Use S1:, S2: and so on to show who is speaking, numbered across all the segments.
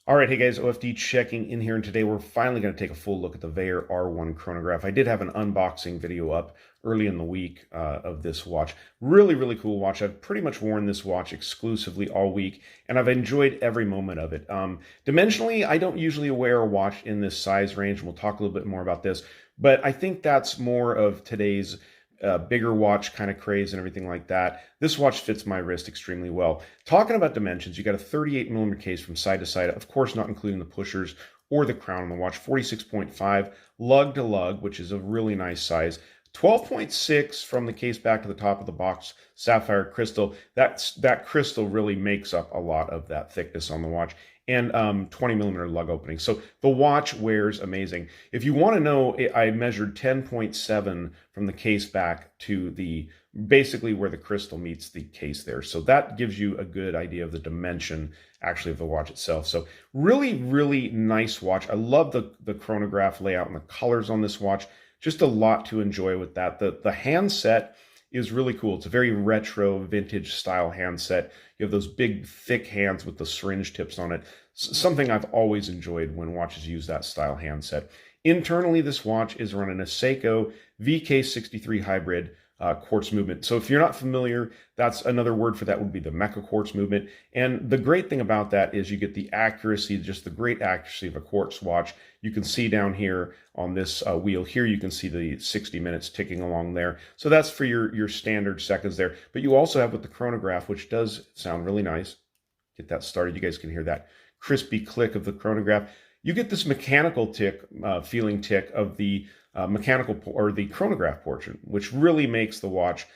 S1: All right, hey guys, OFD checking in here, and today we're finally going to take a full look at the VAER R1 Chronograph. I did have an unboxing video up early in the week of this watch. Really, really cool watch. I've pretty much worn this watch exclusively all week, and I've enjoyed every moment of it. Dimensionally, I don't usually wear a watch in this size range, and we'll talk a little bit more about this, but I think that's more of today's bigger watch kind of craze and everything like that. This watch fits my wrist extremely well. Talking about dimensions, you got a 38 millimeter case from side to side, of course, not including the pushers or the crown on the watch, 46.5 lug to lug, which is a really nice size. 12.6 from the case back to the top of the box, sapphire crystal. That crystal really makes up a lot of that thickness on the watch. And 20 millimeter lug opening. So the watch wears amazing. If you want to know, I measured 10.7 from the case back to the basically where the crystal meets the case there. So that gives you a good idea of the dimension actually of the watch itself. So really, really nice watch. I love the chronograph layout and the colors on this watch. Just a lot to enjoy with that. The handset is really cool. It's a very retro, vintage style handset. You have those big, thick hands with the syringe tips on it. Something I've always enjoyed when watches use that style handset. Internally, this watch is running a Seiko VK63 hybrid quartz movement. So if you're not familiar, that's another word for that would be the mecha quartz movement. And the great thing about that is you get the accuracy, just the great accuracy of a quartz watch. You can see down here on this wheel here, you can see the 60 minutes ticking along there. So that's for your standard seconds there. But you also have with the chronograph, which does sound really nice. Get that started. You guys can hear that crispy click of the chronograph. You get this mechanical tick, feeling tick of the mechanical or the chronograph portion, which really makes the watch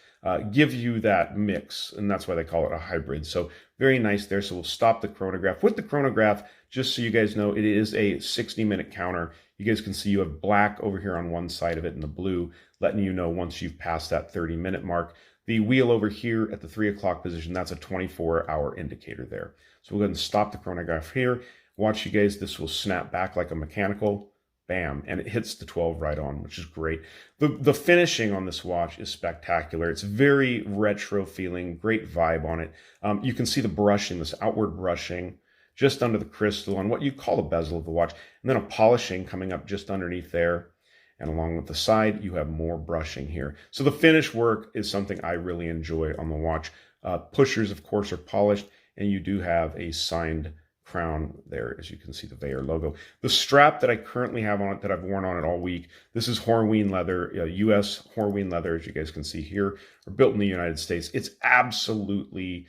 S1: give you that mix, and that's why they call it a hybrid. So very nice there. So we'll stop the chronograph. With the chronograph, just so you guys know, it is a 60-minute counter. You guys can see you have black over here on one side of it and the blue, letting you know once you've passed that 30-minute mark. The wheel over here at the 3 o'clock position, that's a 24-hour indicator there. So we'll go ahead and stop the chronograph here. Watch you guys, this will snap back like a mechanical. Bam, and it hits the 12 right on, which is great. The finishing on this watch is spectacular. It's very retro feeling, great vibe on it. You can see the brushing, this outward brushing just under the crystal on what you call the bezel of the watch, and then a polishing coming up just underneath there. And along with the side, you have more brushing here. So the finish work is something I really enjoy on the watch. Pushers, of course, are polished, and you do have a signed crown there, as you can see the VAER logo. The strap that I currently have on it, that I've worn on it all week, this is Horween leather, US Horween leather, as you guys can see here, are built in the United States. It's absolutely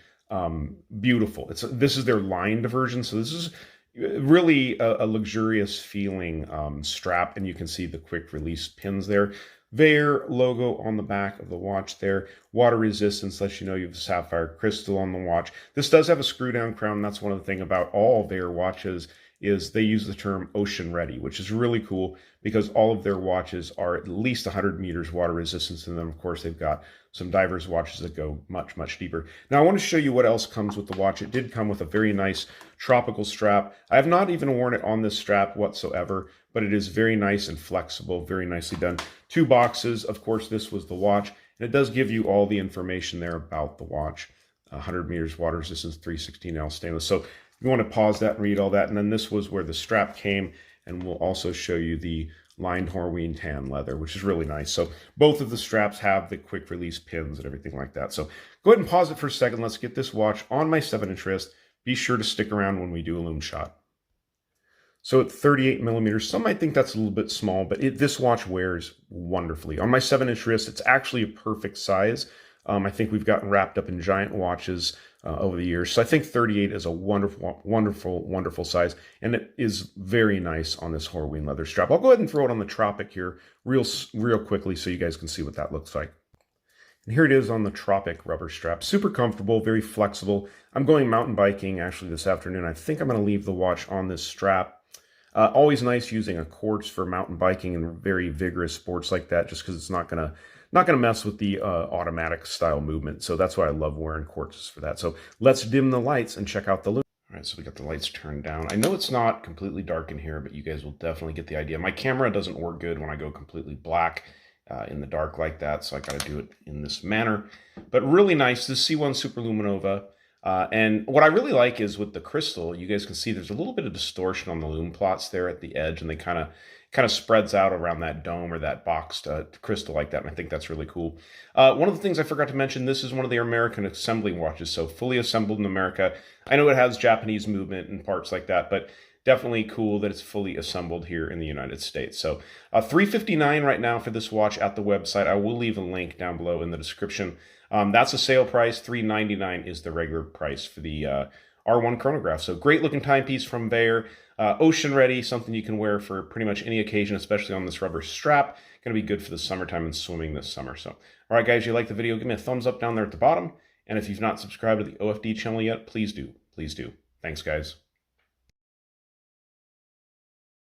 S1: beautiful. This is their lined version, so this is really a luxurious feeling strap, and you can see the quick release pins there. VAER logo on the back of the watch there. Water resistance lets you know you have a sapphire crystal on the watch. This does have a screw down crown. That's one of the things about all VAER watches is they use the term ocean ready, which is really cool because all of their watches are at least 100 meters water resistance in them. Of course, they've got some divers watches that go much, much deeper. Now, I want to show you what else comes with the watch. It did come with a very nice tropical strap. I have not even worn it on this strap whatsoever, but it is very nice and flexible, very nicely done. 2 boxes. Of course, this was the watch, and it does give you all the information there about the watch. 100 meters water resistance, 316L stainless. So you want to pause that and read all that. And then this was where the strap came, and we'll also show you the lined Horween tan leather, which is really nice. So both of the straps have the quick release pins and everything like that. So go ahead and pause it for a second. Let's get this watch on my 7-inch wrist. Be sure to stick around when we do a Lume shot. So at 38 millimeters, some might think that's a little bit small, but this watch wears wonderfully. On my 7-inch wrist, it's actually a perfect size. I think we've gotten wrapped up in giant watches over the years. So I think 38 is a wonderful, wonderful, wonderful size. And it is very nice on this Horween leather strap. I'll go ahead and throw it on the Tropic here real quickly so you guys can see what that looks like. And here it is on the Tropic rubber strap. Super comfortable, very flexible. I'm going mountain biking actually this afternoon. I think I'm going to leave the watch on this strap. Always nice using a quartz for mountain biking and very vigorous sports like that, just because it's not gonna mess with the automatic style movement. So that's why I love wearing quartzes for that. So let's dim the lights and check out the Lume. All right, so we got the lights turned down. I know it's not completely dark in here, but you guys will definitely get the idea. My camera doesn't work good when I go completely black in the dark like that, so I got to do it in this manner. But really nice. This C1 Superluminova. And what I really like is with the crystal, you guys can see there's a little bit of distortion on the lume plots there at the edge, and they kind of spreads out around that dome or that boxed crystal like that, and I think that's really cool. One of the things I forgot to mention, this is one of the American assembly watches, so fully assembled in America. I know it has Japanese movement and parts like that, but definitely cool that it's fully assembled here in the United States. So $359 right now for this watch at the website. I will leave a link down below in the description. That's a sale price. $399 is the regular price for the R1 chronograph. So great looking timepiece from VAER. Ocean ready, something you can wear for pretty much any occasion, especially on this rubber strap. Going to be good for the summertime and swimming this summer. So, all right, guys, if you like the video, give me a thumbs up down there at the bottom. And if you've not subscribed to the OFD channel yet, please do. Please do. Thanks, guys.